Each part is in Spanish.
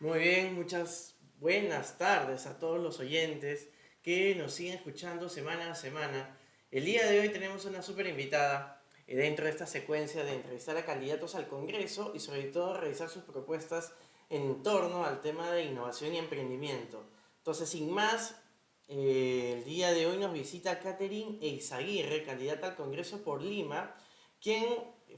Muy bien, muchas buenas tardes a todos los oyentes que nos siguen escuchando semana a semana. El día de hoy tenemos una súper invitada dentro de esta secuencia de entrevistar a candidatos al Congreso y sobre todo revisar sus propuestas en torno al tema de innovación y emprendimiento. Entonces, sin más, el día de hoy nos visita Catherine Eizaguirre, candidata al Congreso por Lima, quien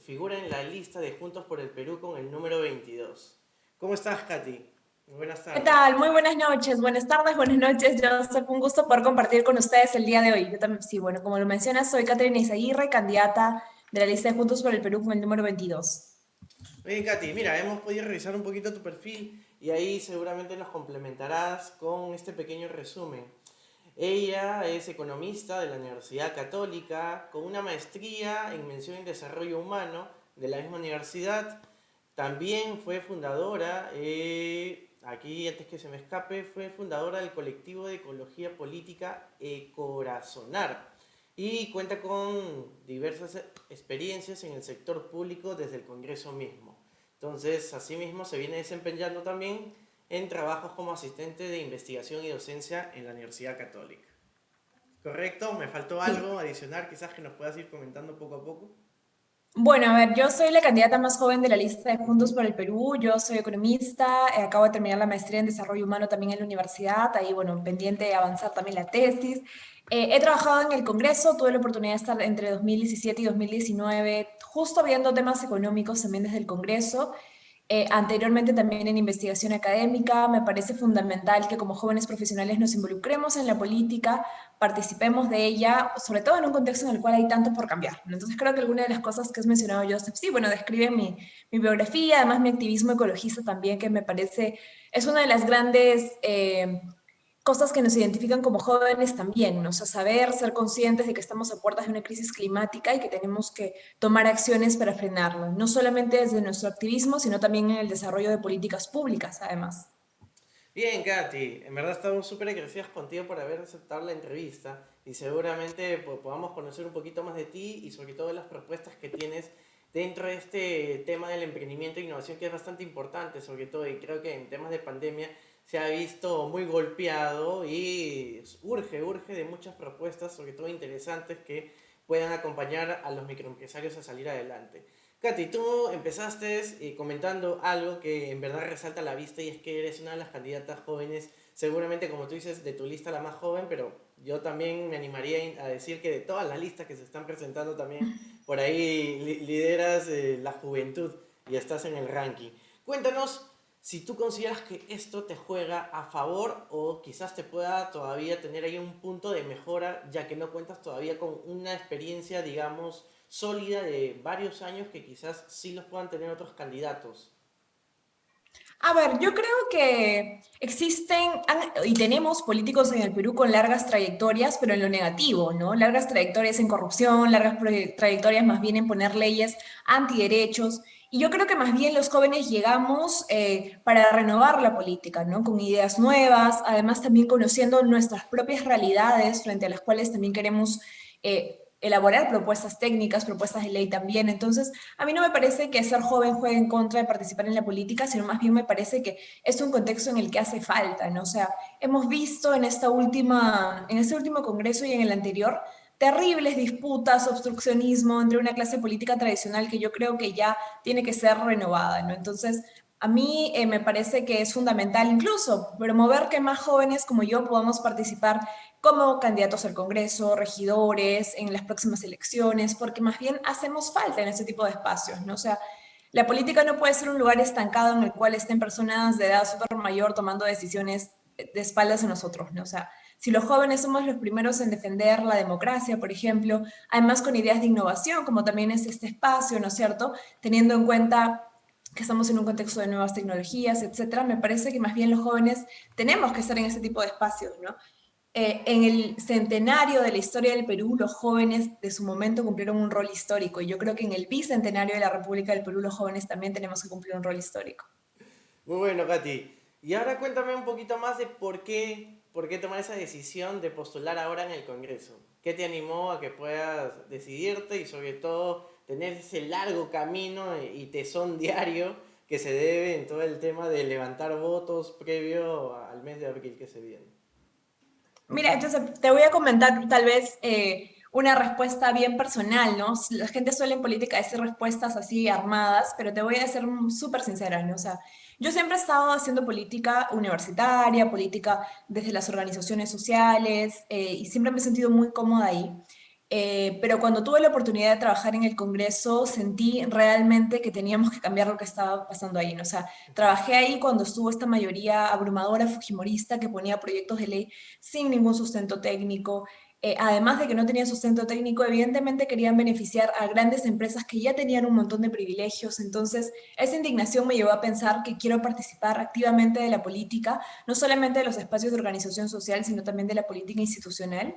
figura en la lista de Juntos por el Perú con el número 22. ¿Cómo estás, Katy? Muy buenas ¿Qué tardes. tal? Muy buenas noches, buenas tardes, buenas noches. Joseph, un gusto poder compartir con ustedes el día de hoy. Yo también, sí, bueno, como lo mencionas, soy Caterina Izaguirre, candidata de la lista de Juntos por el Perú con el número 22. Muy bien, Katy, mira, hemos podido revisar un poquito tu perfil y ahí seguramente nos complementarás con este pequeño resumen. Ella es economista de la Universidad Católica, con una maestría en mención y desarrollo humano de la misma universidad. También fue fundadora, aquí antes que se me escape, fue fundadora del colectivo de ecología política Corazonar y cuenta con diversas experiencias en el sector público desde el Congreso mismo. Entonces, asimismo, se viene desempeñando también en trabajos como asistente de investigación y docencia en la Universidad Católica. ¿Correcto? ¿Me faltó Sí. algo adicional quizás que nos puedas ir comentando poco a poco? Bueno, a ver, yo soy la candidata más joven de la lista de Juntos por el Perú. Yo soy economista, acabo de terminar la maestría en desarrollo humano también en la universidad. Ahí, bueno, pendiente de avanzar también la tesis. He trabajado en el Congreso, tuve la oportunidad de estar entre 2017 y 2019, justo viendo temas económicos también desde el Congreso. Anteriormente también en investigación académica, me parece fundamental que como jóvenes profesionales nos involucremos en la política, participemos de ella, sobre todo en un contexto en el cual hay tanto por cambiar, ¿no? Entonces creo que alguna de las cosas que has mencionado, Joseph, sí, bueno, describe mi biografía, además mi activismo ecologista también, que me parece es una de las grandes cosas que nos identifican como jóvenes también, ¿no? O sea, saber, ser conscientes de que estamos a puertas de una crisis climática y que tenemos que tomar acciones para frenarlo, no solamente desde nuestro activismo, sino también en el desarrollo de políticas públicas, además. Bien, Katy, en verdad estamos súper agradecidos contigo por haber aceptado la entrevista y seguramente podamos conocer un poquito más de ti y sobre todo de las propuestas que tienes dentro de este tema del emprendimiento e innovación que es bastante importante, sobre todo y creo que en temas de pandemia se ha visto muy golpeado y urge de muchas propuestas, sobre todo interesantes, que puedan acompañar a los microempresarios a salir adelante. Katy, tú empezaste comentando algo que en verdad resalta a la vista y es que eres una de las candidatas jóvenes, seguramente como tú dices, de tu lista la más joven, pero yo también me animaría a decir que de todas las listas que se están presentando también, por ahí lideras la juventud y estás en el ranking. Cuéntanos si tú consideras que esto te juega a favor o quizás te pueda todavía tener ahí un punto de mejora, ya que no cuentas todavía con una experiencia, digamos, sólida de varios años que quizás sí los puedan tener otros candidatos. A ver, yo creo que existen y tenemos políticos en el Perú con largas trayectorias, pero en lo negativo, ¿no? Largas trayectorias en corrupción, largas trayectorias más bien en poner leyes antiderechos. Y yo creo que más bien los jóvenes llegamos para renovar la política, ¿no? Con ideas nuevas, además también conociendo nuestras propias realidades frente a las cuales también queremos elaborar propuestas técnicas, propuestas de ley también. Entonces, a mí no me parece que ser joven juegue en contra de participar en la política, sino más bien me parece que es un contexto en el que hace falta, ¿no? O sea, hemos visto en este último congreso y en el anterior terribles disputas, obstruccionismo entre una clase política tradicional que yo creo que ya tiene que ser renovada, ¿no? Entonces, a mí me parece que es fundamental incluso promover que más jóvenes como yo podamos participar como candidatos al Congreso, regidores, en las próximas elecciones, porque más bien hacemos falta en ese tipo de espacios, ¿no? O sea, la política no puede ser un lugar estancado en el cual estén personas de edad súper mayor tomando decisiones de espaldas a nosotros, ¿no? O sea, si los jóvenes somos los primeros en defender la democracia, por ejemplo, además con ideas de innovación, como también es este espacio, ¿no es cierto? Teniendo en cuenta que estamos en un contexto de nuevas tecnologías, etcétera, me parece que más bien los jóvenes tenemos que estar en ese tipo de espacios, ¿no? En el centenario de la historia del Perú, los jóvenes de su momento cumplieron un rol histórico y yo creo que en el bicentenario de la República del Perú, los jóvenes también tenemos que cumplir un rol histórico. Muy bueno, Katy. Y ahora cuéntame un poquito más de por qué tomar esa decisión de postular ahora en el Congreso. ¿Qué te animó a que puedas decidirte y sobre todo tener ese largo camino y tesón diario que se debe en todo el tema de levantar votos previo al mes de abril que se viene. Mira, entonces te voy a comentar tal vez una respuesta bien personal, ¿no? La gente suele en política decir respuestas así armadas, pero te voy a ser súper sincera, ¿no? O sea, yo siempre he estado haciendo política universitaria, política desde las organizaciones sociales, y siempre me he sentido muy cómoda ahí. Pero cuando tuve la oportunidad de trabajar en el Congreso, sentí realmente que teníamos que cambiar lo que estaba pasando ahí, ¿no? O sea, trabajé ahí cuando estuvo esta mayoría abrumadora fujimorista que ponía proyectos de ley sin ningún sustento técnico. Además de que no tenían sustento técnico, evidentemente querían beneficiar a grandes empresas que ya tenían un montón de privilegios. Entonces, esa indignación me llevó a pensar que quiero participar activamente de la política, no solamente de los espacios de organización social, sino también de la política institucional.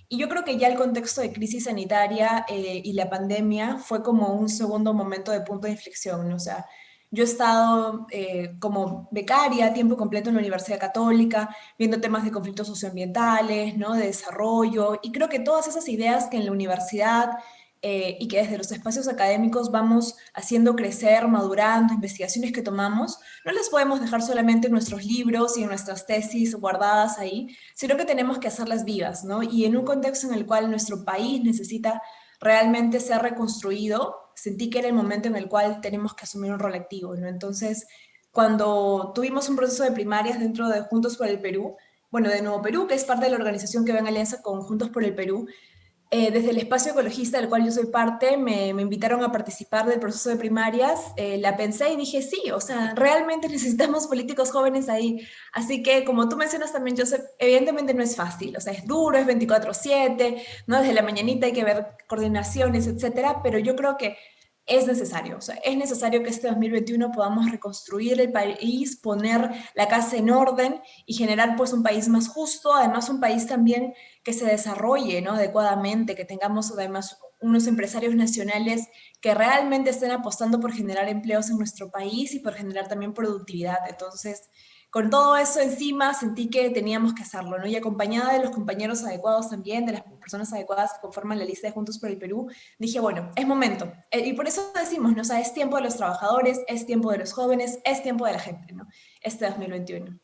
Y yo creo que ya el contexto de crisis sanitaria y la pandemia fue como un segundo momento de punto de inflexión, ¿no? O sea, yo he estado como becaria a tiempo completo en la Universidad Católica, viendo temas de conflictos socioambientales, ¿no? De desarrollo, y creo que todas esas ideas que en la universidad y que desde los espacios académicos vamos haciendo crecer, madurando, investigaciones que tomamos, no las podemos dejar solamente en nuestros libros y en nuestras tesis guardadas ahí, sino que tenemos que hacerlas vivas, ¿no? Y en un contexto en el cual nuestro país necesita realmente ser reconstruido, sentí que era el momento en el cual tenemos que asumir un rol activo, ¿no? Entonces, cuando tuvimos un proceso de primarias dentro de Juntos por el Perú, bueno, de Nuevo Perú, que es parte de la organización que va en alianza con Juntos por el Perú, desde el espacio ecologista del cual yo soy parte, me invitaron a participar del proceso de primarias, la pensé y dije, sí, o sea, realmente necesitamos políticos jóvenes ahí. Así que, como tú mencionas también, Joseph, evidentemente no es fácil, o sea, es duro, es 24/7, ¿no? Desde la mañanita hay que ver coordinaciones, etcétera, pero yo creo que es necesario, o sea, es necesario que este 2021 podamos reconstruir el país, poner la casa en orden y generar pues un país más justo, además un país también que se desarrolle, ¿no? Adecuadamente, que tengamos además unos empresarios nacionales que realmente estén apostando por generar empleos en nuestro país y por generar también productividad. Entonces, con todo eso encima, sentí que teníamos que hacerlo, ¿no? Y acompañada de los compañeros adecuados también, de las personas adecuadas que conforman la lista de Juntos por el Perú, dije, bueno, es momento. Y por eso decimos, ¿no? O sea, es tiempo de los trabajadores, es tiempo de los jóvenes, es tiempo de la gente, ¿no? Este 2021.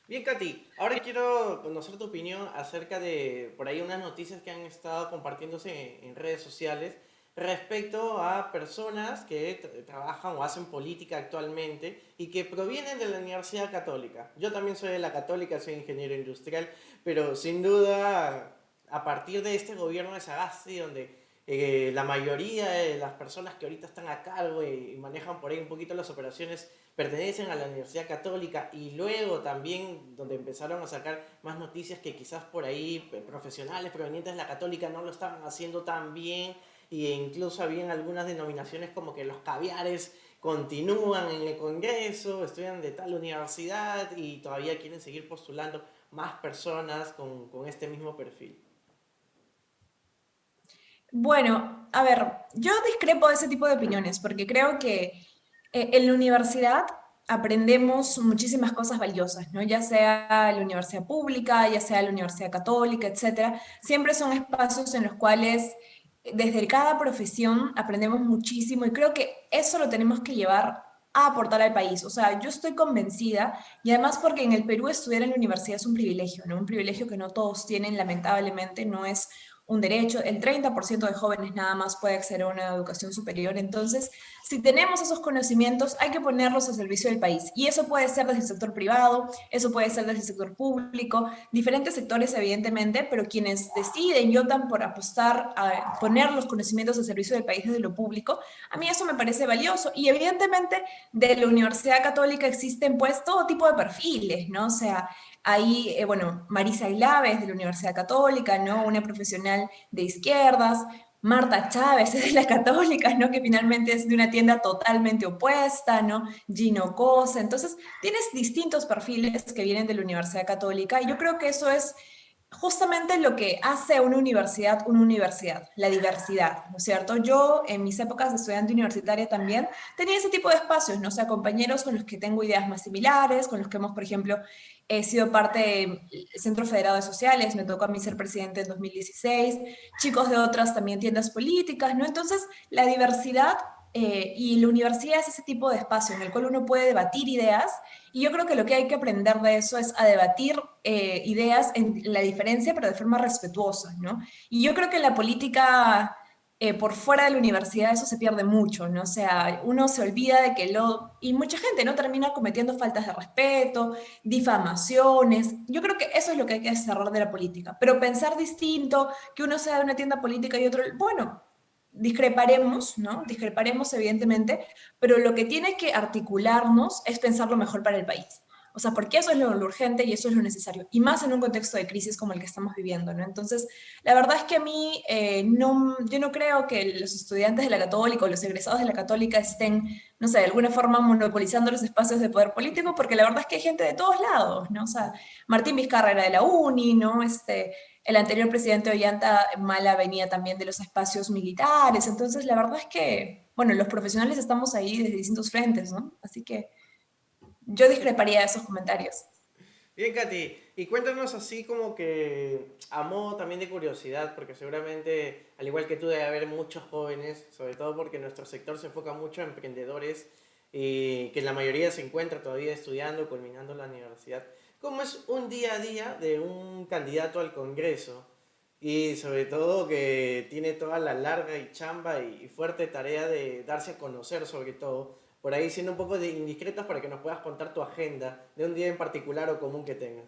Bien, Katy, ahora quiero conocer tu opinión acerca de por ahí unas noticias que han estado compartiéndose en redes sociales respecto a personas que trabajan o hacen política actualmente y que provienen de la Universidad Católica. Yo también soy de la Católica, soy ingeniero industrial, pero sin duda a partir de este gobierno de Sagasti, donde la mayoría de las personas que ahorita están a cargo y manejan por ahí un poquito las operaciones pertenecen a la Universidad Católica, y luego también donde empezaron a sacar más noticias que quizás por ahí profesionales provenientes de la Católica no lo estaban haciendo tan bien, e incluso habían algunas denominaciones como que los caviares continúan en el Congreso, estudian de tal universidad y todavía quieren seguir postulando más personas con este mismo perfil. Bueno, a ver, yo discrepo de ese tipo de opiniones porque creo que en la universidad aprendemos muchísimas cosas valiosas, ¿no? Ya sea la universidad pública, ya sea la universidad católica, etcétera. Siempre son espacios en los cuales desde cada profesión aprendemos muchísimo y creo que eso lo tenemos que llevar a aportar al país. O sea, yo estoy convencida y además porque en el Perú estudiar en la universidad es un privilegio, ¿no? Un privilegio que no todos tienen, lamentablemente, no es un derecho. El 30% de jóvenes nada más puede acceder a una educación superior. Entonces, si tenemos esos conocimientos, hay que ponerlos al servicio del país. Y eso puede ser desde el sector privado, eso puede ser desde el sector público, diferentes sectores, evidentemente, pero quienes deciden y optan por apostar a poner los conocimientos al servicio del país desde lo público, a mí eso me parece valioso. Y evidentemente, de la Universidad Católica existen pues todo tipo de perfiles, ¿no? O sea, ahí, bueno, Marisa Glaves de la Universidad Católica, ¿no? Una profesional de izquierdas, Marta Chávez es de la Católica, ¿no? Que finalmente es de una tienda totalmente opuesta, ¿no? Gino Cosa. Entonces, tienes distintos perfiles que vienen de la Universidad Católica y yo creo que eso es justamente lo que hace a una universidad, la diversidad, ¿no es cierto? Yo en mis épocas de estudiante universitaria también tenía ese tipo de espacios, ¿no? O sea, compañeros con los que tengo ideas más similares, con los que hemos, por ejemplo, sido parte del Centro Federado de Sociales, me tocó a mí ser presidente en 2016, chicos de otras también tiendas políticas, ¿no? Entonces, la diversidad y la universidad es ese tipo de espacio en el cual uno puede debatir ideas, y yo creo que lo que hay que aprender de eso es a debatir ideas en la diferencia, pero de forma respetuosa, ¿no? Y yo creo que en la política, por fuera de la universidad, eso se pierde mucho, ¿no? O sea, uno se olvida de que y mucha gente, ¿no? Termina cometiendo faltas de respeto, difamaciones. Yo creo que eso es lo que hay que cerrar de la política. Pero pensar distinto, que uno sea de una tienda política y otro, bueno, discreparemos, ¿no? Discreparemos evidentemente, pero lo que tiene que articularnos es pensar lo mejor para el país. O sea, porque eso es lo urgente y eso es lo necesario. Y más en un contexto de crisis como el que estamos viviendo, ¿no? Entonces, la verdad es que a mí, yo no creo que los estudiantes de la Católica o los egresados de la Católica estén, no sé, de alguna forma monopolizando los espacios de poder político, porque la verdad es que hay gente de todos lados, ¿no? O sea, Martín Vizcarra era de la UNI, ¿no? El anterior presidente Ollanta Mala venía también de los espacios militares, entonces la verdad es que, bueno, los profesionales estamos ahí desde distintos frentes, ¿no? Así que yo discreparía de esos comentarios. Bien, Katy, y cuéntanos así como que a modo también de curiosidad, porque seguramente, al igual que tú, debe haber muchos jóvenes, sobre todo porque nuestro sector se enfoca mucho a emprendedores y que la mayoría se encuentra todavía estudiando, culminando la universidad. ¿Cómo es un día a día de un candidato al Congreso? Y sobre todo que tiene toda la larga y chamba y fuerte tarea de darse a conocer sobre todo por ahí siendo un poco de indiscretas para que nos puedas contar tu agenda de un día en particular o común que tengas.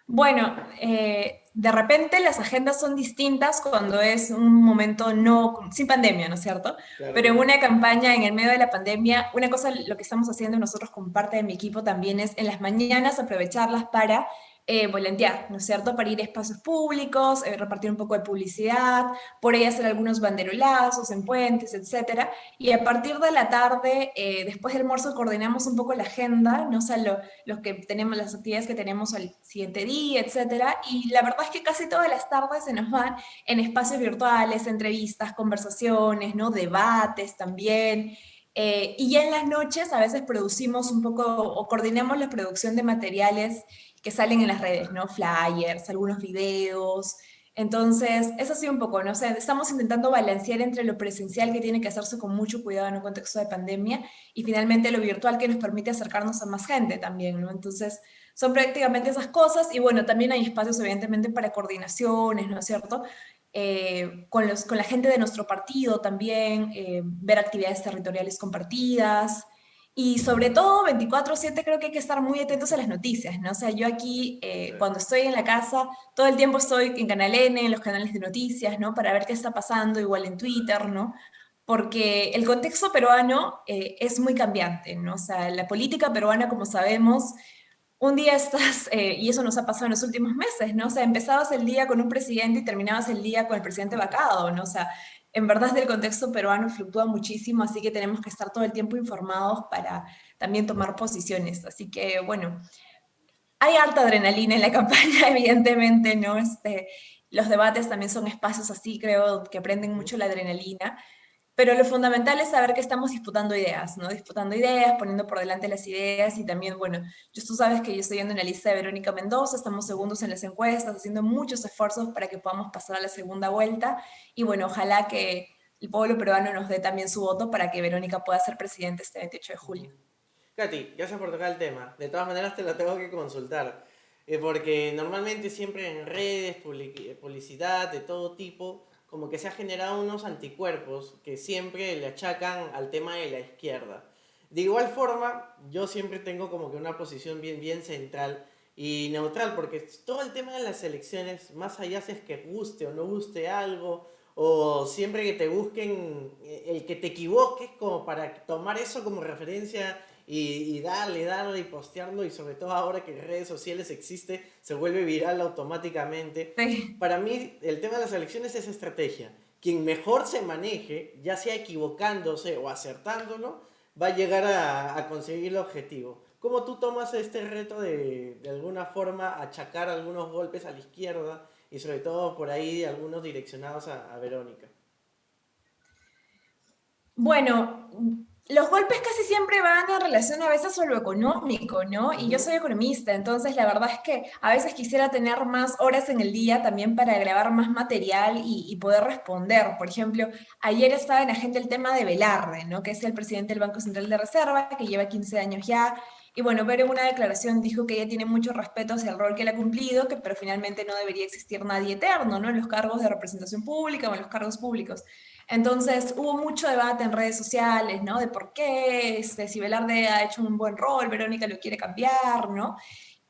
Bueno, de repente las agendas son distintas cuando es un momento no, sin pandemia, ¿no es cierto? Claro, Pero en claro. una campaña en el medio de la pandemia, una cosa, lo que estamos haciendo nosotros con parte de mi equipo también es en las mañanas aprovecharlas para volantear, ¿no es cierto? Para ir a espacios públicos, repartir un poco de publicidad, por ahí hacer algunos banderolazos en puentes, etcétera. Y a partir de la tarde, después del almuerzo, coordinamos un poco la agenda, ¿no? O sea, los que tenemos, las actividades que tenemos al siguiente día, etcétera. Y la verdad es que casi todas las tardes se nos van en espacios virtuales, entrevistas, conversaciones, ¿no? Debates también. Y ya en las noches a veces producimos un poco o coordinamos la producción de materiales que salen en las redes, ¿no? Flyers, algunos videos. Entonces, eso sí un poco, ¿no? O sea, estamos intentando balancear entre lo presencial que tiene que hacerse con mucho cuidado en un contexto de pandemia y finalmente lo virtual que nos permite acercarnos a más gente también, ¿no? Entonces, son prácticamente esas cosas y bueno, también hay espacios evidentemente para coordinaciones, ¿no es cierto? Con la gente de nuestro partido también, ver actividades territoriales compartidas. Y sobre todo, 24/7 creo que hay que estar muy atentos a las noticias, ¿no? O sea, yo aquí, Sí. cuando estoy en la casa, todo el tiempo estoy en Canal N, en los canales de noticias, ¿no? Para ver qué está pasando, igual en Twitter, ¿no? Porque el contexto peruano es muy cambiante, ¿no? O sea, la política peruana, como sabemos, un día estás, y eso nos ha pasado en los últimos meses, ¿no? O sea, empezabas el día con un presidente y terminabas el día con el presidente vacado, ¿no? O sea, en verdad el contexto peruano fluctúa muchísimo, así que tenemos que estar todo el tiempo informados para también tomar posiciones. Así que, bueno, hay harta adrenalina en la campaña, evidentemente, ¿no? Los debates también son espacios así, creo, que aprenden Ujú. mucho la adrenalina. Pero lo fundamental es saber que estamos disputando ideas, ¿no? Disputando ideas, poniendo por delante las ideas y también, bueno, tú sabes que yo estoy yendo en la lista de Verónica Mendoza, estamos segundos en las encuestas, haciendo muchos esfuerzos para que podamos pasar a la segunda vuelta y bueno, ojalá que el pueblo peruano nos dé también su voto para que Verónica pueda ser presidente este 28 de julio. Ujú. Katy, gracias por tocar el tema. De todas maneras te lo tengo que consultar. Porque normalmente siempre en redes, publicidad de todo tipo, como que se ha generado unos anticuerpos que siempre le achacan al tema de la izquierda. De igual forma, yo siempre tengo como que una posición bien, bien central y neutral, porque todo el tema de las elecciones, más allá si es que guste o no guste algo, o siempre que te busquen el que te equivoques como para tomar eso como referencia y darle y postearlo y sobre todo ahora que en redes sociales existe, se vuelve viral automáticamente. Sí. Para mí el tema de las elecciones es estrategia. Quien mejor se maneje, ya sea equivocándose o acertándolo, va a llegar a conseguir el objetivo. ¿Cómo tú tomas este reto de alguna forma achacar algunos golpes a la izquierda y sobre todo por ahí algunos direccionados a Verónica? Bueno, Los golpes casi siempre van en relación a veces a lo económico, ¿no? Y yo Ujú. soy economista, entonces la verdad es que a veces quisiera tener más horas en el día también para grabar más material y poder responder. Por ejemplo, ayer estaba en agenda el tema de Velarde, ¿no? Que es el presidente del Banco Central de Reserva, que lleva 15 años ya. Y bueno, pero en una declaración dijo que ella tiene mucho respeto hacia el rol que él ha cumplido, que pero finalmente no debería existir nadie eterno, ¿no? En los cargos de representación pública o en los cargos públicos. Entonces hubo mucho debate en redes sociales, ¿no? De por qué, si Velarde ha hecho un buen rol, Verónica lo quiere cambiar, ¿no?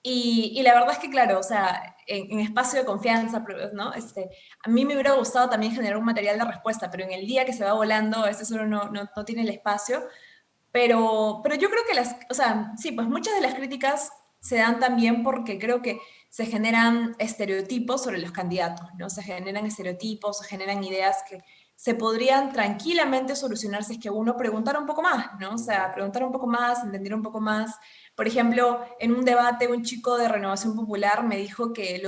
Y la verdad es que, claro, o sea, en espacio de confianza, ¿no? A mí me hubiera gustado también generar un material de respuesta, pero en el día que se va volando, a veces uno no tiene el espacio. Pero yo creo que o sea, sí, pues muchas de las críticas se dan también porque creo que se generan estereotipos sobre los candidatos, ¿no? Se generan estereotipos, se generan ideas que se podrían tranquilamente solucionar si es que uno preguntara un poco más, ¿no? O sea, Ya. preguntar un poco más, entender un poco más. Por ejemplo, en un debate, un chico de Renovación Popular me dijo que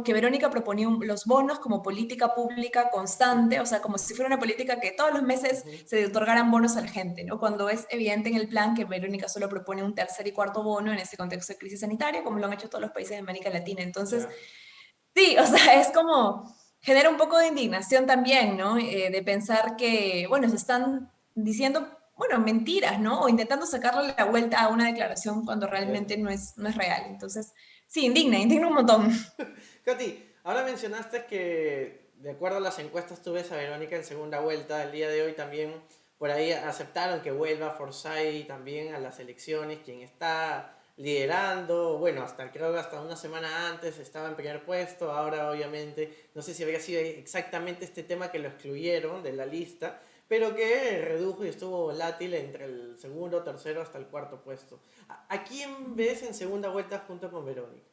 que Verónica proponía los bonos como política pública constante, o sea, como si fuera una política que todos los meses Ujú. se otorgaran bonos a la gente, ¿no? Cuando es evidente en el plan que Verónica solo propone un tercer y cuarto bono en este contexto de crisis sanitaria, como lo han hecho todos los países de América Latina. Entonces, Ya. sí, o sea, es como, genera un poco de indignación también, ¿no? De pensar que, bueno, se están diciendo, bueno, mentiras, ¿no? O intentando sacarle la vuelta a una declaración cuando realmente Entiendo. no es real. Entonces, sí, indigna un montón. Katy, ahora mencionaste que de acuerdo a las encuestas tú ves a Verónica en segunda vuelta. El día de hoy también por ahí aceptaron que vuelva Forsyth también a las elecciones, quien está liderando, bueno, hasta creo que hasta una semana antes estaba en primer puesto, ahora obviamente, no sé si habría sido exactamente este tema que lo excluyeron de la lista, pero que redujo y estuvo volátil entre el segundo, tercero hasta el cuarto puesto. ¿A quién ves en segunda vuelta junto con Verónica?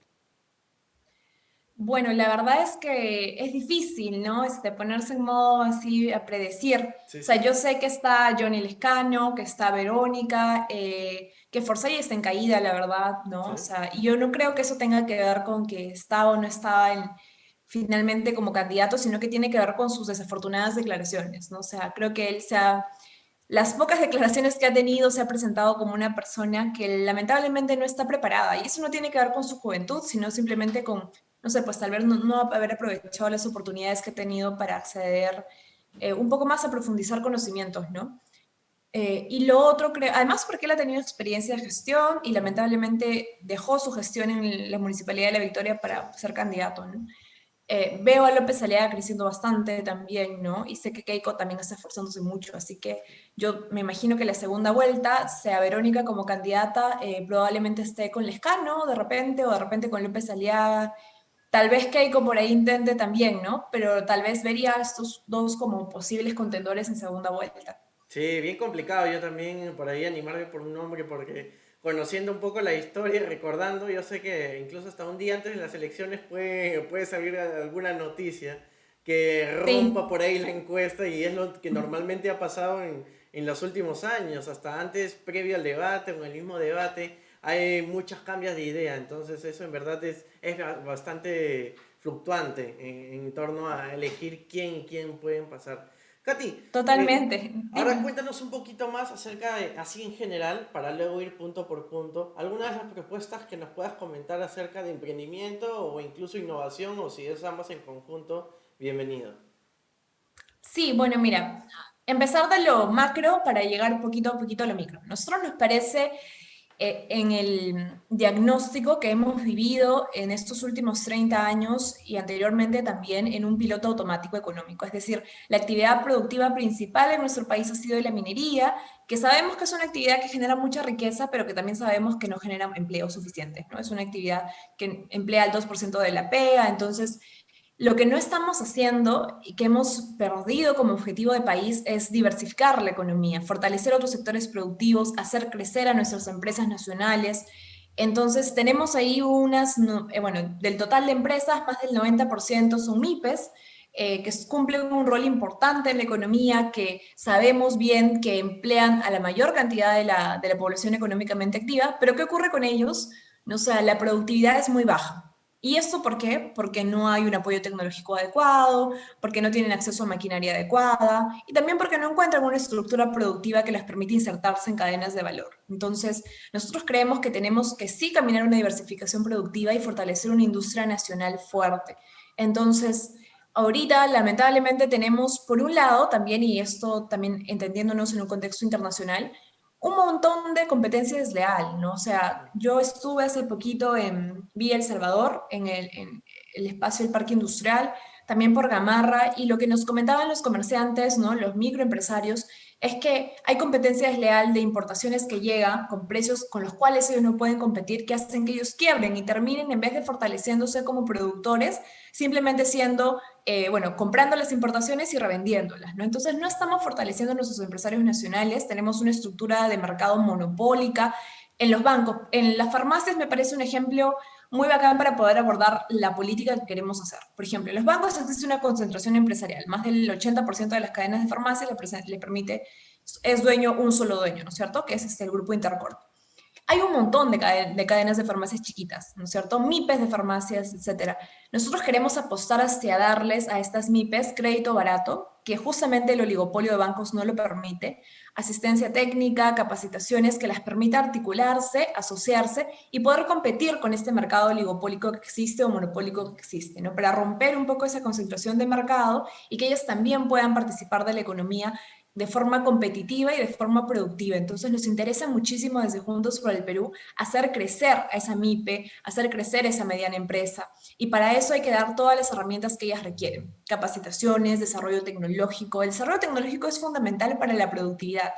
Bueno, la verdad es que es difícil, ¿no? Ponerse en modo así a predecir. Sí, O sea, sí. yo sé que está Johnny Lescano, que está Verónica, que Forsyth está en caída, la verdad, ¿no? Sí. O sea, y yo no creo que eso tenga que ver con que estaba o no estaba finalmente como candidato, sino que tiene que ver con sus desafortunadas declaraciones, ¿no? O sea, creo que las pocas declaraciones que ha tenido se ha presentado como una persona que lamentablemente no está preparada. Y eso no tiene que ver con su juventud, sino simplemente con, no sé, pues tal vez no haber aprovechado las oportunidades que ha tenido para acceder un poco más a profundizar conocimientos, ¿no? Y lo otro, creo, además porque él ha tenido experiencia de gestión y Ujú. lamentablemente dejó su gestión en la Municipalidad de La Victoria Sí. para ser candidato, ¿no? Veo a López Aliaga creciendo bastante también, ¿no? Y sé que Keiko también está esforzándose mucho, así que yo me imagino que la segunda vuelta sea Verónica como candidata, probablemente esté con Lescano de repente, o de repente con López Aliaga. Tal vez Keiko por ahí intente también, ¿no? Pero tal vez vería a estos dos como posibles contendores en segunda vuelta. Sí, bien complicado. Yo también por ahí animarme por un nombre porque conociendo un poco la historia y recordando, yo sé que incluso hasta un día antes de las elecciones puede salir alguna noticia que rompa Sí. por ahí la encuesta y es lo que normalmente ha pasado en los últimos años. Hasta antes, previo al debate o en el mismo debate, hay muchos cambios de idea. Entonces eso en verdad es bastante fluctuante en torno a elegir quién pueden pasar. Katy, Totalmente. ahora Dime. cuéntanos un poquito más acerca de, así en general, para luego ir punto por punto, algunas de las propuestas que nos puedas comentar acerca de emprendimiento o incluso innovación, o si es ambas en conjunto, bienvenido. Sí, bueno, mira, empezar de lo macro para llegar poquito a poquito a lo micro. Nosotros nos parece en el diagnóstico que hemos vivido en estos últimos 30 años y anteriormente también en un piloto automático económico. Es decir, la actividad productiva principal en nuestro país ha sido la minería, que sabemos que es una actividad que genera mucha riqueza, pero que también sabemos que no genera empleo suficiente, ¿no? Es una actividad que emplea el 2% de la PEA, entonces lo que no estamos haciendo y que hemos perdido como objetivo de país es diversificar la economía, fortalecer otros sectores productivos, hacer crecer a nuestras empresas nacionales. Entonces, tenemos ahí bueno, del total de empresas, más del 90% son MIPES, que cumplen un rol importante en la economía, que sabemos bien que emplean a la mayor cantidad de la población económicamente activa, pero ¿qué ocurre con ellos? No, o sea, la productividad es muy baja. ¿Y esto por qué? Porque no hay un apoyo tecnológico adecuado, porque no tienen acceso a maquinaria adecuada y también porque no encuentran una estructura productiva que les permite insertarse en cadenas de valor. Entonces, nosotros creemos que tenemos que sí caminar una diversificación productiva y fortalecer una industria nacional fuerte. Entonces, ahorita, lamentablemente, tenemos, por un lado, también, y esto también entendiéndonos en un contexto internacional, un montón de competencia desleal, ¿no? O sea, yo estuve hace poquito en Villa El Salvador, en el espacio del Parque Industrial, también por Gamarra, y lo que nos comentaban los comerciantes, ¿no? Los microempresarios, es que hay competencia desleal de importaciones que llegan con precios con los cuales ellos no pueden competir, que hacen que ellos quiebren y terminen, en vez de fortaleciéndose como productores, simplemente siendo bueno, comprando las importaciones y revendiéndolas, ¿no? Entonces no estamos fortaleciendo a nuestros empresarios nacionales, tenemos una estructura de mercado monopólica. En los bancos, en las farmacias me parece un ejemplo muy bacán para poder abordar la política que queremos hacer. Por ejemplo, en los bancos existe una concentración empresarial, más del 80% de las cadenas de farmacia le permite, es dueño un solo dueño, ¿no es cierto? Que es el grupo Intercorp. Hay un montón de cadenas de farmacias chiquitas, ¿no es cierto? MIPES de farmacias, etcétera. Nosotros queremos apostar hacia darles a estas MIPES crédito barato, que justamente el oligopolio de bancos no lo permite, asistencia técnica, capacitaciones que las permita articularse, asociarse y poder competir con este mercado oligopólico que existe o monopólico que existe, ¿no? Para romper un poco esa concentración de mercado y que ellas también puedan participar de la economía de forma competitiva y de forma productiva. Entonces nos interesa muchísimo desde Juntos por el Perú hacer crecer a esa MIPE, hacer crecer esa mediana empresa. Y para eso hay que dar todas las herramientas que ellas requieren. Capacitaciones, desarrollo tecnológico. El desarrollo tecnológico es fundamental para la productividad.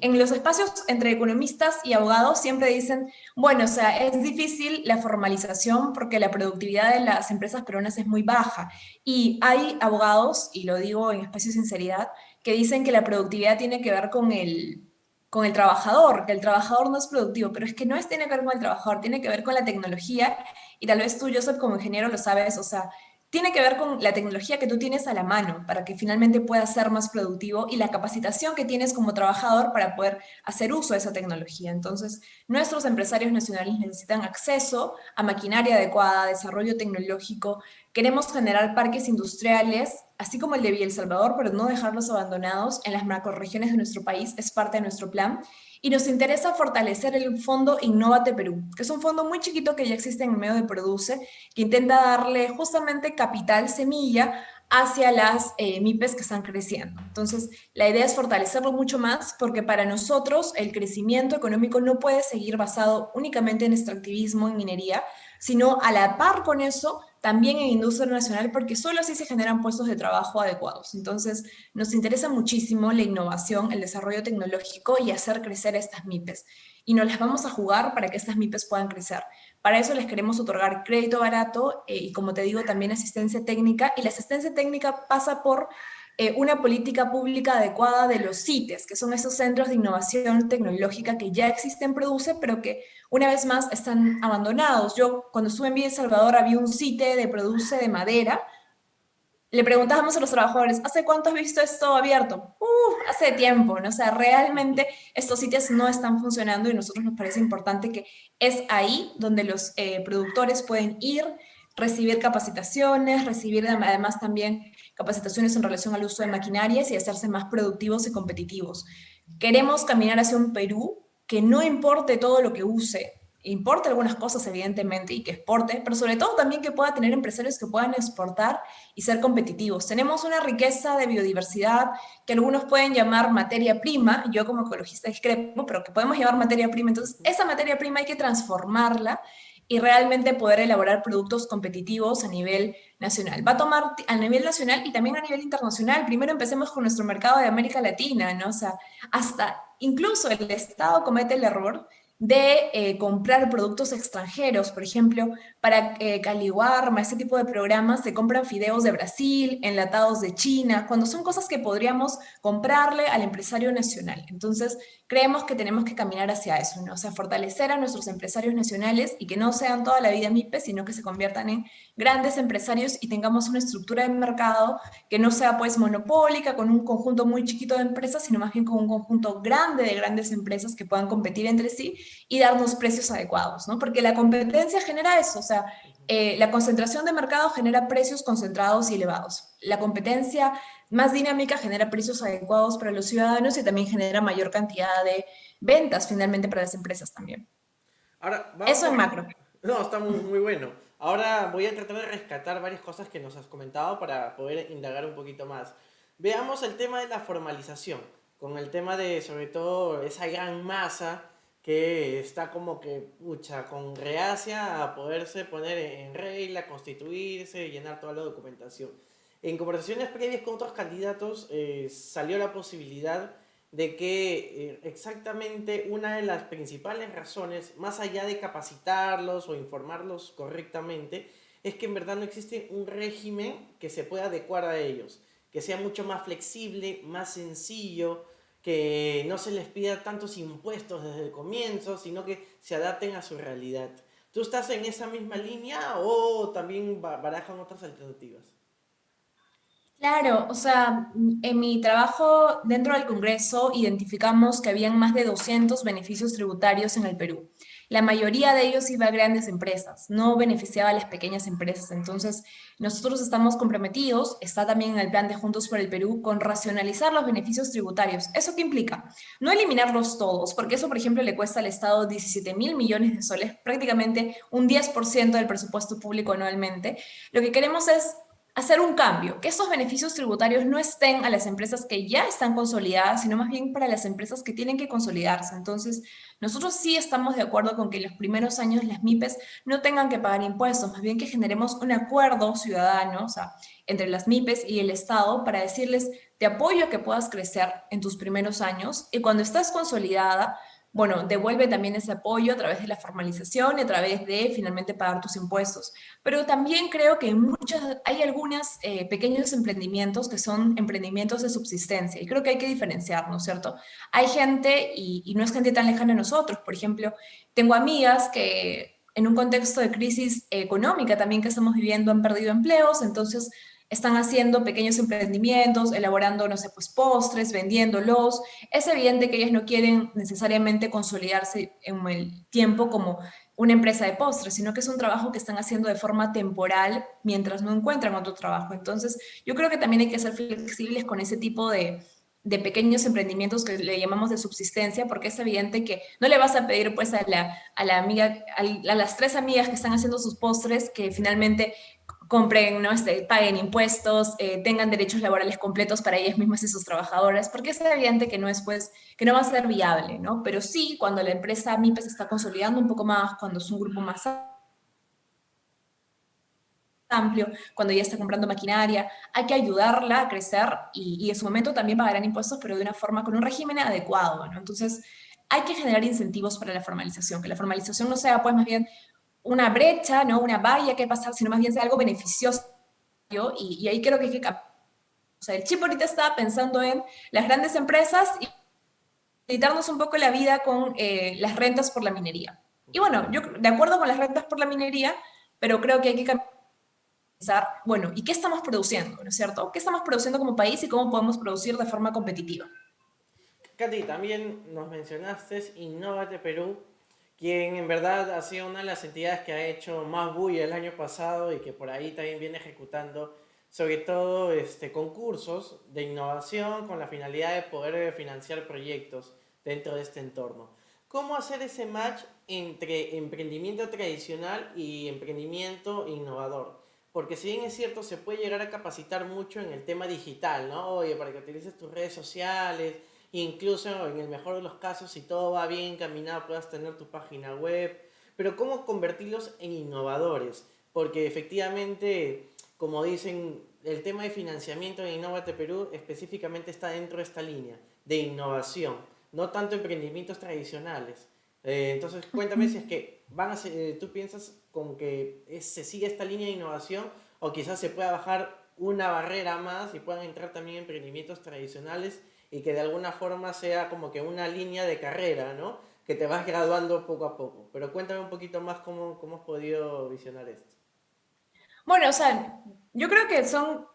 En los espacios entre economistas y abogados siempre dicen, bueno, o sea, es difícil la formalización porque la productividad de las empresas peruanas es muy baja. Y hay abogados, y lo digo en espacio de sinceridad, que dicen que la productividad tiene que ver con el trabajador, que el trabajador no es productivo, pero es que no tiene que ver con el trabajador, tiene que ver con la tecnología, y tal vez tú, Joseph, como ingeniero lo sabes, o sea, tiene que ver con la tecnología que tú tienes a la mano para que finalmente puedas ser más productivo y la capacitación que tienes como trabajador para poder hacer uso de esa tecnología. Entonces, nuestros empresarios nacionales necesitan acceso a maquinaria adecuada, desarrollo tecnológico. Queremos generar parques industriales, así como el de Villa El Salvador, pero no dejarlos abandonados en las macroregiones de nuestro país, es parte de nuestro plan. Y nos interesa fortalecer el fondo Innovate Perú, que es un fondo muy chiquito que ya existe en el medio de Produce, que intenta darle justamente capital semilla hacia las MIPES que están creciendo. Entonces, la idea es fortalecerlo mucho más porque para nosotros el crecimiento económico no puede seguir basado únicamente en extractivismo, en minería, sino a la par con eso también en industria nacional, porque solo así se generan puestos de trabajo adecuados. Entonces, nos interesa muchísimo la innovación, el desarrollo tecnológico y hacer crecer estas MIPES. Y nos las vamos a jugar para que estas MIPES puedan crecer. Para eso les queremos otorgar crédito barato y, como te digo, también asistencia técnica. Y la asistencia técnica pasa por una política pública adecuada de los CITES, que son esos centros de innovación tecnológica que ya existen, produce, pero que una vez más están abandonados. Yo cuando estuve en Villa El Salvador había un CITE de produce de madera. Le preguntábamos a los trabajadores, ¿hace cuánto has visto esto abierto? Hace tiempo, ¿no? O sea, realmente estos sitios no están funcionando y a nosotros nos parece importante que es ahí donde los productores pueden ir, recibir capacitaciones, recibir además también capacitaciones en relación al uso de maquinarias y hacerse más productivos y competitivos. Queremos caminar hacia un Perú que no importe todo lo que use, importe algunas cosas evidentemente y que exporte, pero sobre todo también que pueda tener empresarios que puedan exportar y ser competitivos. Tenemos una riqueza de biodiversidad que algunos pueden llamar materia prima, yo como ecologista discrepo, pero que podemos llamar materia prima. Entonces, esa materia prima hay que transformarla y realmente poder elaborar productos competitivos a nivel nacional. Va a tomar a nivel nacional y también a nivel internacional. Primero empecemos con nuestro mercado de América Latina, ¿no? O sea, hasta incluso el Estado comete el error de comprar productos extranjeros. Por ejemplo, para Caliwarma, ese tipo de programas, se compran fideos de Brasil, enlatados de China, cuando son cosas que podríamos comprarle al empresario nacional. Entonces, creemos que tenemos que caminar hacia eso, ¿no? O sea, fortalecer a nuestros empresarios nacionales y que no sean toda la vida MIPES, sino que se conviertan en grandes empresarios y tengamos una estructura de mercado que no sea pues monopólica con un conjunto muy chiquito de empresas, sino más bien con un conjunto grande de grandes empresas que puedan competir entre sí y darnos precios adecuados, ¿no? Porque la competencia genera eso, o sea, La concentración de mercado genera precios concentrados y elevados. La competencia más dinámica genera precios adecuados para los ciudadanos y también genera mayor cantidad de ventas finalmente para las empresas también. Ahora, vamos Eso en a... macro. No, está muy, muy bueno. Ahora voy a tratar de rescatar varias cosas que nos has comentado para poder indagar un poquito más. Veamos el tema de la formalización, con el tema de, sobre todo, esa gran masa que está como que, pucha, con reacia a poderse poner en regla, constituirse, llenar toda la documentación. En conversaciones previas con otros candidatos salió la posibilidad de que exactamente una de las principales razones, más allá de capacitarlos o informarlos correctamente, es que en verdad no existe un régimen que se pueda adecuar a ellos, que sea mucho más flexible, más sencillo, que no se les pida tantos impuestos desde el comienzo, sino que se adapten a su realidad. ¿Tú estás en esa misma línea o también barajan otras alternativas? Claro, o sea, en mi trabajo dentro del Congreso identificamos que habían más de 200 beneficios tributarios en el Perú. La mayoría de ellos iba a grandes empresas, no beneficiaba a las pequeñas empresas. Entonces, nosotros estamos comprometidos, está también en el plan de Juntos por el Perú, con racionalizar los beneficios tributarios. ¿Eso qué implica? No eliminarlos todos, porque eso, por ejemplo, le cuesta al Estado 17.000 millones de soles, prácticamente un 10% del presupuesto público anualmente. Lo que queremos es hacer un cambio, que estos beneficios tributarios no estén a las empresas que ya están consolidadas, sino más bien para las empresas que tienen que consolidarse. Entonces, nosotros sí estamos de acuerdo con que en los primeros años las MIPES no tengan que pagar impuestos, más bien que generemos un acuerdo ciudadano, o sea, entre las MIPES y el Estado para decirles, te apoyo a que puedas crecer en tus primeros años y cuando estás consolidada, bueno, devuelve también ese apoyo a través de la formalización y a través de finalmente pagar tus impuestos. Pero también creo que hay algunos pequeños emprendimientos que son emprendimientos de subsistencia y creo que hay que diferenciar, ¿no es cierto? Hay gente y no es gente tan lejana a nosotros. Por ejemplo, tengo amigas que en un contexto de crisis económica también que estamos viviendo han perdido empleos, entonces están haciendo pequeños emprendimientos, elaborando, no sé, pues postres, vendiéndolos. Es evidente que ellas no quieren necesariamente consolidarse en el tiempo como una empresa de postres, sino que es un trabajo que están haciendo de forma temporal mientras no encuentran otro trabajo. Entonces, yo creo que también hay que ser flexibles con ese tipo de pequeños emprendimientos que le llamamos de subsistencia, porque es evidente que no le vas a pedir pues a la amiga, a las tres amigas que están haciendo sus postres que finalmente compren, ¿no? Paguen impuestos, tengan derechos laborales completos para ellas mismas y sus trabajadoras, porque es evidente que no es, pues, que no va a ser viable, ¿no? Pero sí, cuando la empresa MIPE se está consolidando un poco más, cuando es un grupo más amplio, cuando ya está comprando maquinaria, hay que ayudarla a crecer y en su momento también pagarán impuestos, pero de una forma, con un régimen adecuado, ¿no? Entonces, hay que generar incentivos para la formalización, que la formalización no sea, pues, más bien una brecha, ¿no? Una valla que pasar, sino más bien sea algo beneficioso y ahí creo que hay que cambiar. O sea, el chip ahorita está pensando en las grandes empresas y quitarnos un poco la vida con las rentas por la minería. Y bueno, yo de acuerdo con las rentas por la minería, pero creo que hay que pensar, bueno, ¿y qué estamos produciendo? ¿No es cierto? ¿Qué estamos produciendo como país y cómo podemos producir de forma competitiva? Katy, también nos mencionaste Innovate Perú, quien en verdad ha sido una de las entidades que ha hecho más bulla el año pasado y que por ahí también viene ejecutando sobre todo concursos de innovación con la finalidad de poder financiar proyectos dentro de este entorno. ¿Cómo hacer ese match entre emprendimiento tradicional y emprendimiento innovador? Porque si bien es cierto, se puede llegar a capacitar mucho en el tema digital, ¿no? Oye, para que utilices tus redes sociales, incluso en el mejor de los casos, si todo va bien encaminado, puedas tener tu página web. Pero ¿cómo convertirlos en innovadores? Porque efectivamente, como dicen, el tema de financiamiento en Innovate Perú específicamente está dentro de esta línea de innovación, no tanto emprendimientos tradicionales. Entonces, cuéntame si es que tú piensas con que se sigue esta línea de innovación o quizás se pueda bajar una barrera más y puedan entrar también emprendimientos tradicionales y que de alguna forma sea como que una línea de carrera, ¿no? Que te vas graduando poco a poco. Pero cuéntame un poquito más cómo has podido visionar esto. Bueno, o sea, yo creo que son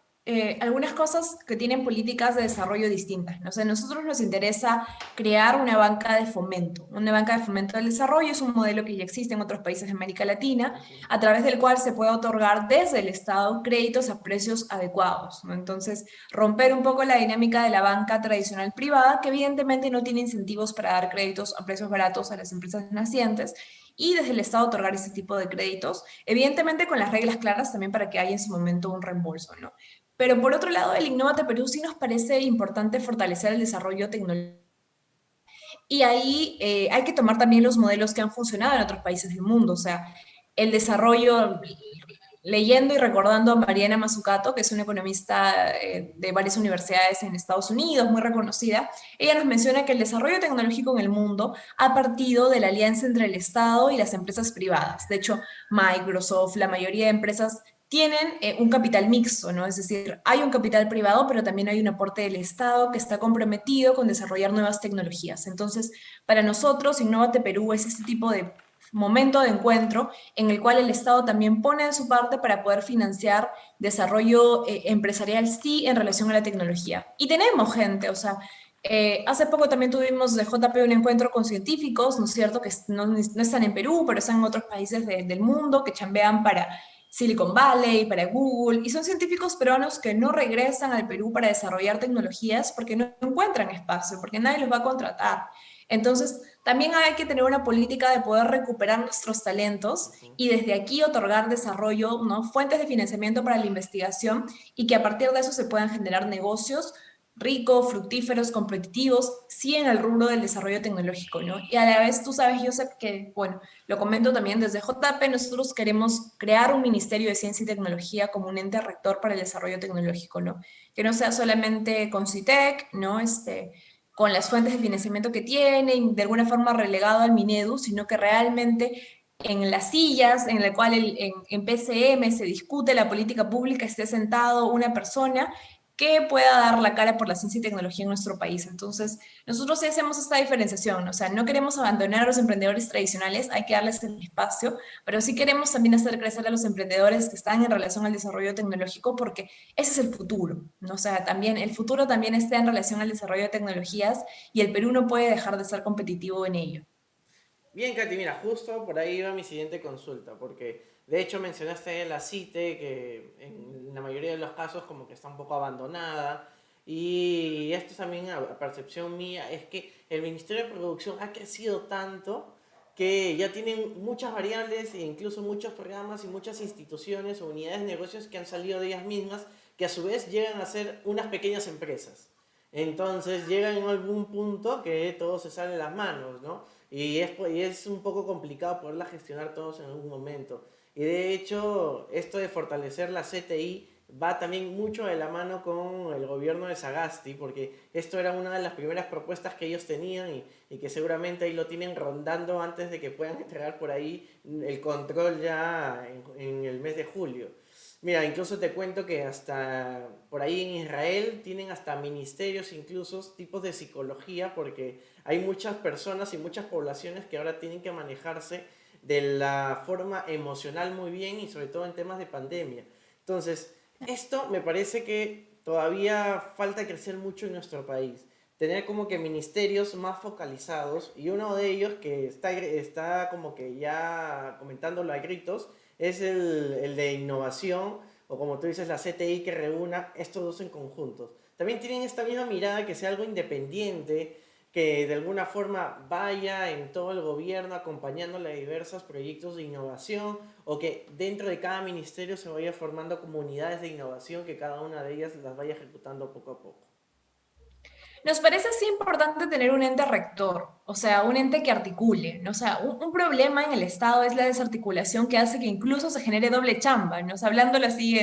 algunas cosas que tienen políticas de desarrollo distintas, ¿no? O sea, a nosotros nos interesa crear una banca de fomento. Una banca de fomento del desarrollo es un modelo que ya existe en otros países de América Latina, Ujú. a través del cual se puede otorgar desde el Estado créditos a precios adecuados, ¿no? Entonces, romper un poco la dinámica de la banca tradicional privada, que evidentemente no tiene incentivos para dar créditos a precios baratos a las empresas nacientes, y desde el Estado otorgar ese tipo de créditos, evidentemente con las reglas claras también para que haya en su momento un reembolso, ¿no? Pero por otro lado, el Innovate Perú sí nos parece importante fortalecer el desarrollo tecnológico. Y ahí hay que tomar también los modelos que han funcionado en otros países del mundo. O sea, el desarrollo, leyendo y recordando a Mariana Mazzucato, que es una economista de varias universidades en Estados Unidos, muy reconocida, ella nos menciona que el desarrollo tecnológico en el mundo ha partido de la alianza entre el Estado y las empresas privadas. De hecho, Microsoft, la mayoría de empresas tienen un capital mixto, ¿no? Es decir, hay un capital privado, pero también hay un aporte del Estado que está comprometido con desarrollar nuevas tecnologías. Entonces, para nosotros, Innovate Perú es este tipo de momento de encuentro en el cual el Estado también pone de su parte para poder financiar desarrollo empresarial, sí, en relación a la tecnología. Y tenemos gente, o sea, hace poco también tuvimos de JP un encuentro con científicos, ¿no es cierto?, que no están en Perú, pero están en otros países del mundo, que chambean para Silicon Valley, para Google, y son científicos peruanos que no regresan al Perú para desarrollar tecnologías porque no encuentran espacio, porque nadie los va a contratar. Entonces, también hay que tener una política de poder recuperar nuestros talentos Ujú. y desde aquí otorgar desarrollo, ¿no? Fuentes de financiamiento para la investigación y que a partir de eso se puedan generar negocios ricos, fructíferos, competitivos, sí en el rubro del desarrollo tecnológico, ¿no? Y a la vez tú sabes, Joseph, que, bueno, lo comento también desde JP, nosotros queremos crear un Ministerio de Ciencia y Tecnología como un ente rector para el desarrollo tecnológico, ¿no? Que no sea solamente con CITEC, ¿no? Con las fuentes de financiamiento que tiene y de alguna forma relegado al Minedu, sino que realmente en las sillas en la cual en PCM se discute la política pública esté sentado una persona que pueda dar la cara por la ciencia y tecnología en nuestro país. Entonces, nosotros sí hacemos esta diferenciación, o sea, no queremos abandonar a los emprendedores tradicionales, hay que darles el espacio, pero sí queremos también hacer crecer a los emprendedores que están en relación al desarrollo tecnológico, porque ese es el futuro, ¿no? O sea, también el futuro también está en relación al desarrollo de tecnologías y el Perú no puede dejar de ser competitivo en ello. Bien, Katy, mira, justo por ahí va mi siguiente consulta, porque de hecho mencionaste la CITE, que en la mayoría de los casos como que está un poco abandonada, y esto también a percepción mía es que el Ministerio de Producción ha crecido tanto que ya tienen muchas variables e incluso muchos programas y muchas instituciones o unidades de negocios que han salido de ellas mismas, que a su vez llegan a ser unas pequeñas empresas. Entonces llega en algún punto que todo se sale de las manos, ¿no? Y es un poco complicado poderla gestionar todos en algún momento. Y de hecho, esto de fortalecer la CTI va también mucho de la mano con el gobierno de Sagasti, porque esto era una de las primeras propuestas que ellos tenían y que seguramente ahí lo tienen rondando antes de que puedan entregar por ahí el control ya en el mes de julio. Mira, incluso te cuento que hasta por ahí en Israel tienen hasta ministerios, incluso tipos de psicología, porque hay muchas personas y muchas poblaciones que ahora tienen que manejarse de la forma emocional muy bien y sobre todo en temas de pandemia. Entonces, esto me parece que todavía falta crecer mucho en nuestro país. Tener como que ministerios más focalizados y uno de ellos que está como que ya comentándolo a gritos es el de innovación o como tú dices la CTI que reúna estos dos en conjuntos. También tienen esta misma mirada que sea algo independiente, que de alguna forma vaya en todo el gobierno acompañándole a diversos proyectos de innovación o que dentro de cada ministerio se vaya formando comunidades de innovación que cada una de ellas las vaya ejecutando poco a poco. Nos parece así importante tener un ente rector, o sea, un ente que articule, ¿no? O sea, un problema en el Estado es la desarticulación que hace que incluso se genere doble chamba, ¿no? O sea, hablándolo así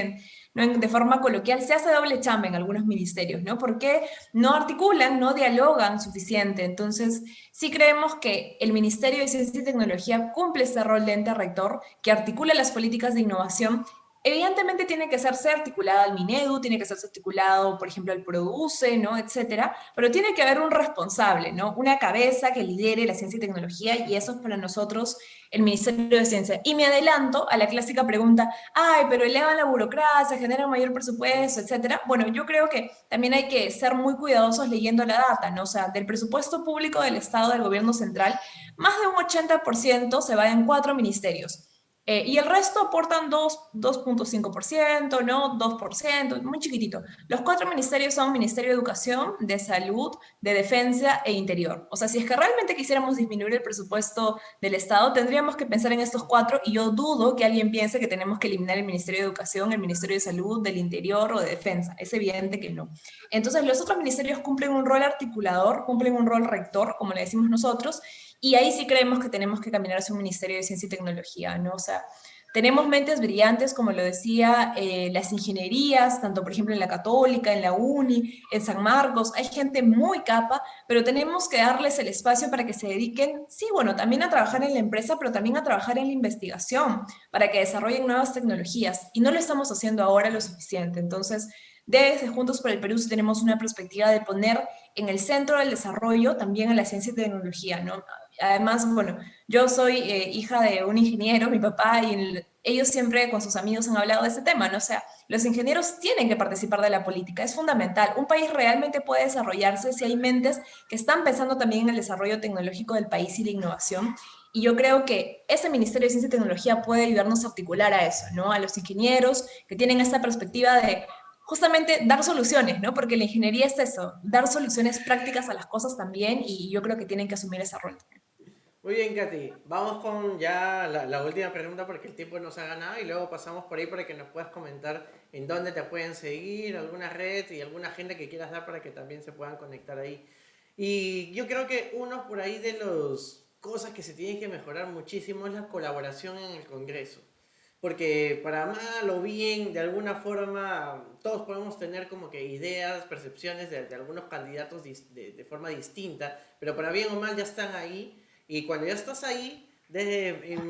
¿no? De forma coloquial, se hace doble chamba en algunos ministerios, ¿no? Porque no articulan, no dialogan suficiente. Entonces, sí creemos que el Ministerio de Ciencia y Tecnología cumple este rol de ente rector que articula las políticas de innovación Evidentemente tiene que serse articulado al Minedu, tiene que serse articulado, por ejemplo, al Produce, ¿no? Etcétera, pero tiene que haber un responsable, ¿no? Una cabeza que lidere la ciencia y tecnología, y eso es para nosotros el Ministerio de Ciencia. Y me adelanto a la clásica pregunta, ay, pero elevan la burocracia, generan mayor presupuesto, etcétera. Bueno, yo creo que también hay que ser muy cuidadosos leyendo la data, ¿no? O sea, del presupuesto público del Estado, del gobierno central, más de un 80% se va en 4 ministerios. Y el resto aportan 2,5%, ¿no? 2%, muy chiquitito. Los 4 ministerios son Ministerio de Educación, de Salud, de Defensa e Interior. O sea, si es que realmente quisiéramos disminuir el presupuesto del Estado, tendríamos que pensar en estos 4, y yo dudo que alguien piense que tenemos que eliminar el Ministerio de Educación, el Ministerio de Salud, del Interior o de Defensa. Es evidente que no. Entonces, los otros ministerios cumplen un rol articulador, cumplen un rol rector, como le decimos nosotros, y ahí sí creemos que tenemos que caminar hacia un Ministerio de Ciencia y Tecnología, ¿no? O sea, tenemos mentes brillantes, como lo decía, las ingenierías, tanto por ejemplo en la Católica, en la UNI, en San Marcos, hay gente muy capa, pero tenemos que darles el espacio para que se dediquen, sí, bueno, también a trabajar en la empresa, pero también a trabajar en la investigación, para que desarrollen nuevas tecnologías, y no lo estamos haciendo ahora lo suficiente. Entonces, desde Juntos por el Perú sí tenemos una perspectiva de poner en el centro del desarrollo también a la ciencia y tecnología, ¿no? Además, bueno, yo soy hija de un ingeniero, mi papá, y ellos siempre con sus amigos han hablado de este tema, ¿no? O sea, los ingenieros tienen que participar de la política, es fundamental. Un país realmente puede desarrollarse si hay mentes que están pensando también en el desarrollo tecnológico del país y la innovación. Y yo creo que ese Ministerio de Ciencia y Tecnología puede ayudarnos a articular a eso, ¿no? A los ingenieros que tienen esta perspectiva de justamente dar soluciones, ¿no? Porque la ingeniería es eso, dar soluciones prácticas a las cosas también, y yo creo que tienen que asumir ese rol. Muy bien, Katy. Vamos con ya la última pregunta porque el tiempo nos ha ganado y luego pasamos por ahí para que nos puedas comentar en dónde te pueden seguir, alguna red y alguna agenda que quieras dar para que también se puedan conectar ahí. Y yo creo que uno por ahí de las cosas que se tienen que mejorar muchísimo es la colaboración en el Congreso. Porque para mal o bien, de alguna forma, todos podemos tener como que ideas, percepciones de algunos candidatos de forma distinta, pero para bien o mal ya están ahí. Y cuando ya estás ahí, desde en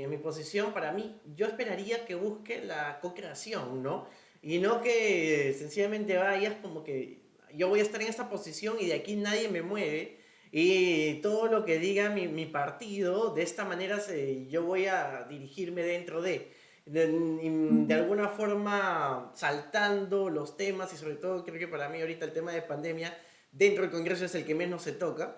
mi posición, para mí, yo esperaría que busque la co-creación, ¿no? Y no que sencillamente vayas como que yo voy a estar en esta posición y de aquí nadie me mueve. Y todo lo que diga mi partido, de esta manera yo voy a dirigirme dentro de alguna forma saltando los temas y sobre todo creo que para mí ahorita el tema de pandemia dentro del Congreso es el que menos se toca.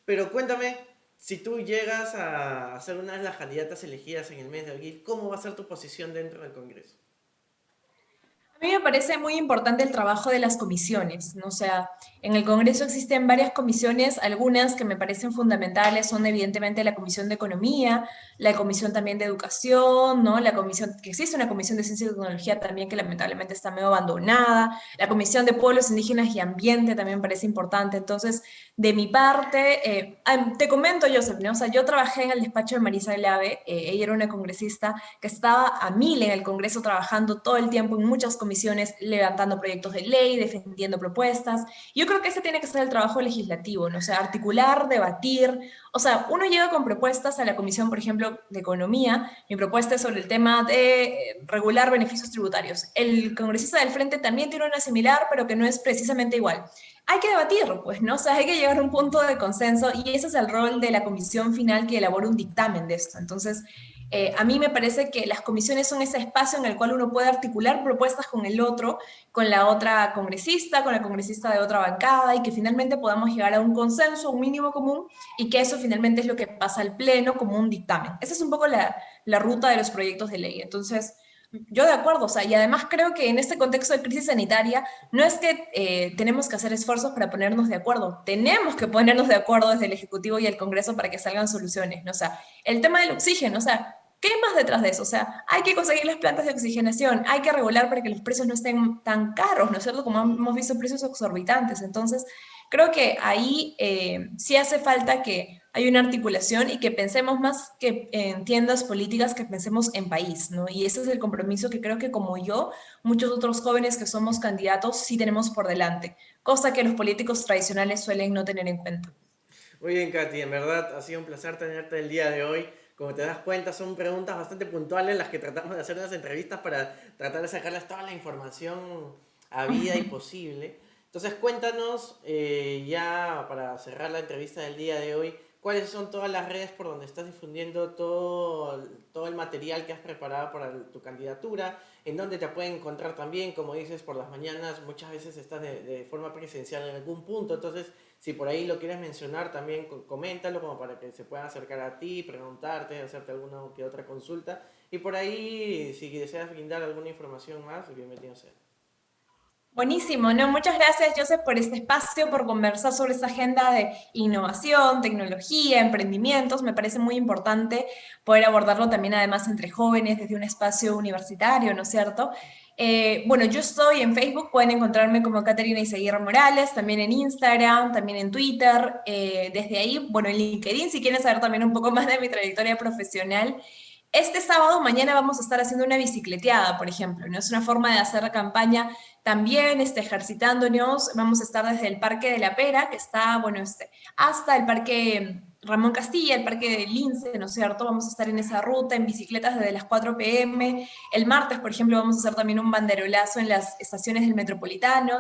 Pero cuéntame, si tú llegas a ser una de las candidatas elegidas en el mes de abril, ¿cómo va a ser tu posición dentro del Congreso? A mí me parece muy importante el trabajo de las comisiones, ¿no? O sea, en el Congreso existen varias comisiones, algunas que me parecen fundamentales son evidentemente la Comisión de Economía, la Comisión también de Educación, ¿no? La comisión, que existe una Comisión de Ciencia y Tecnología también que lamentablemente está medio abandonada, la Comisión de Pueblos Indígenas y Ambiente también me parece importante. Entonces, de mi parte, te comento, Joseph, ¿no? O sea, yo trabajé en el despacho de Marisa Glave, ella era una congresista que estaba a mil en el Congreso trabajando todo el tiempo en muchas comisiones, levantando proyectos de ley, defendiendo propuestas. Yo creo que ese tiene que ser el trabajo legislativo, ¿no? O sea, articular, debatir. O sea, uno llega con propuestas a la Comisión, por ejemplo, de Economía. Mi propuesta es sobre el tema de regular beneficios tributarios. El congresista del Frente también tiene una similar, pero que no es precisamente igual. Hay que debatirlo, pues, ¿no? O sea, hay que llegar a un punto de consenso, y ese es el rol de la comisión final que elabora un dictamen de esto. Entonces, a mí me parece que las comisiones son ese espacio en el cual uno puede articular propuestas con el otro, con la otra congresista, con la congresista de otra bancada, y que finalmente podamos llegar a un consenso, un mínimo común, y que eso finalmente es lo que pasa al Pleno como un dictamen. Esa es un poco la ruta de los proyectos de ley. Entonces, yo de acuerdo, o sea, y además creo que en este contexto de crisis sanitaria no es que tenemos que hacer esfuerzos para ponernos de acuerdo, tenemos que ponernos de acuerdo desde el Ejecutivo y el Congreso para que salgan soluciones, ¿no? O sea, el tema del oxígeno, o sea, ¿qué hay más detrás de eso? O sea, hay que conseguir las plantas de oxigenación, hay que regular para que los precios no estén tan caros, ¿no es cierto? Como hemos visto, precios exorbitantes. Entonces, creo que ahí sí hace falta que hay una articulación y que pensemos más que en tiendas políticas, que pensemos en país, ¿no? Y ese es el compromiso que creo que como yo, muchos otros jóvenes que somos candidatos sí tenemos por delante, cosa que los políticos tradicionales suelen no tener en cuenta. Muy bien, Katy, en verdad ha sido un placer tenerte el día de hoy. como te das cuenta, son preguntas bastante puntuales las que tratamos de hacer en las entrevistas para tratar de sacarles toda la información habida y posible. Entonces cuéntanos, ya para cerrar la entrevista del día de hoy, cuáles son todas las redes por donde estás difundiendo todo el material que has preparado para tu candidatura, en donde te pueden encontrar también, como dices, por las mañanas, muchas veces estás de forma presencial en algún punto, entonces si por ahí lo quieres mencionar, también coméntalo como para que se puedan acercar a ti, preguntarte, hacerte alguna que otra consulta. Y por ahí, si deseas brindar alguna información más, bienvenido sea. Buenísimo, ¿no? Muchas gracias, Joseph, por este espacio, por conversar sobre esta agenda de innovación, tecnología, emprendimientos. Me parece muy importante poder abordarlo también, además, entre jóvenes, desde un espacio universitario, ¿no es cierto? Bueno, yo estoy en Facebook, pueden encontrarme como Caterina Izaguirre Morales, también en Instagram, también en Twitter. Desde ahí, bueno, en LinkedIn, si quieren saber también un poco más de mi trayectoria profesional. Este sábado, mañana vamos a estar haciendo una bicicleteada, por ejemplo, ¿no? Es una forma de hacer campaña también ejercitándonos. Vamos a estar desde el Parque de la Pera, que está, bueno, hasta el Parque Ramón Castilla, el Parque de Lince, ¿no es cierto? Vamos a estar en esa ruta en bicicletas desde las 4 p.m. El martes, por ejemplo, vamos a hacer también un banderolazo en las estaciones del Metropolitano,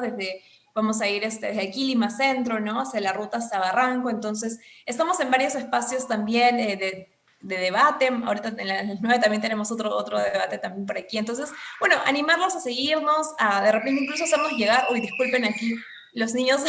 vamos a ir desde aquí, Lima Centro, ¿no? Hacia la ruta hasta Barranco. Entonces, estamos en varios espacios también de debate. Ahorita en las 9 también tenemos otro debate también por aquí. Entonces, bueno, animarlos a seguirnos, a de repente incluso hacernos llegar, uy, disculpen aquí, los niños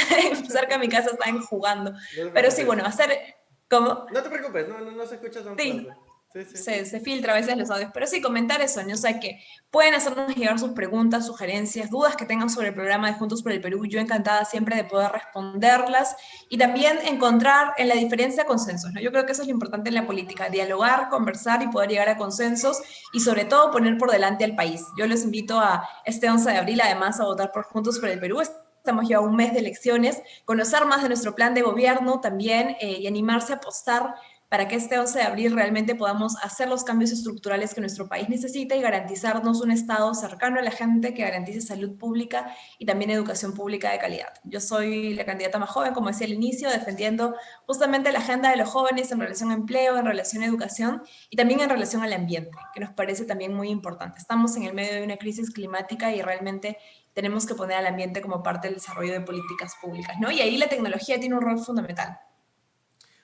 cerca de mi casa están jugando. No te Pero sí, preocupes. bueno, hacer como, No te preocupes, no se escucha tan sí, fuerte. Sí, sí. se filtra a veces los audios, pero sí, comentar eso, ¿no? O sea, que pueden hacernos llegar sus preguntas, sugerencias, dudas que tengan sobre el programa de Juntos por el Perú. Yo encantada siempre de poder responderlas y también encontrar en la diferencia consensos, ¿no? Yo creo que eso es lo importante en la política, dialogar, conversar y poder llegar a consensos y sobre todo poner por delante al país. Yo les invito a este 11 de abril además a votar por Juntos por el Perú. Estamos ya a un mes de elecciones, conocer más de nuestro plan de gobierno también y animarse a apostar para que este 11 de abril realmente podamos hacer los cambios estructurales que nuestro país necesita y garantizarnos un Estado cercano a la gente que garantice salud pública y también educación pública de calidad. Yo soy la candidata más joven, como decía al inicio, defendiendo justamente la agenda de los jóvenes en relación a empleo, en relación a educación y también en relación al ambiente, que nos parece también muy importante. Estamos en el medio de una crisis climática y realmente tenemos que poner al ambiente como parte del desarrollo de políticas públicas, ¿no? Y ahí la tecnología tiene un rol fundamental.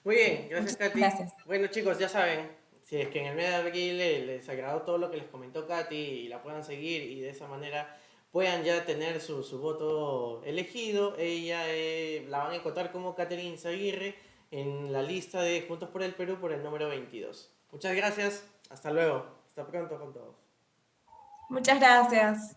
Muy bien, gracias Muchas Katy. gracias. Bueno chicos, ya saben, si es que en el mes de abril les agradó todo lo que les comentó Katy y la puedan seguir y de esa manera puedan ya tener su voto elegido, ella la van a encontrar como Catherine Zaguirre en la lista de Juntos por el Perú por el número 22. Muchas gracias, hasta luego, hasta pronto con todos. Muchas gracias.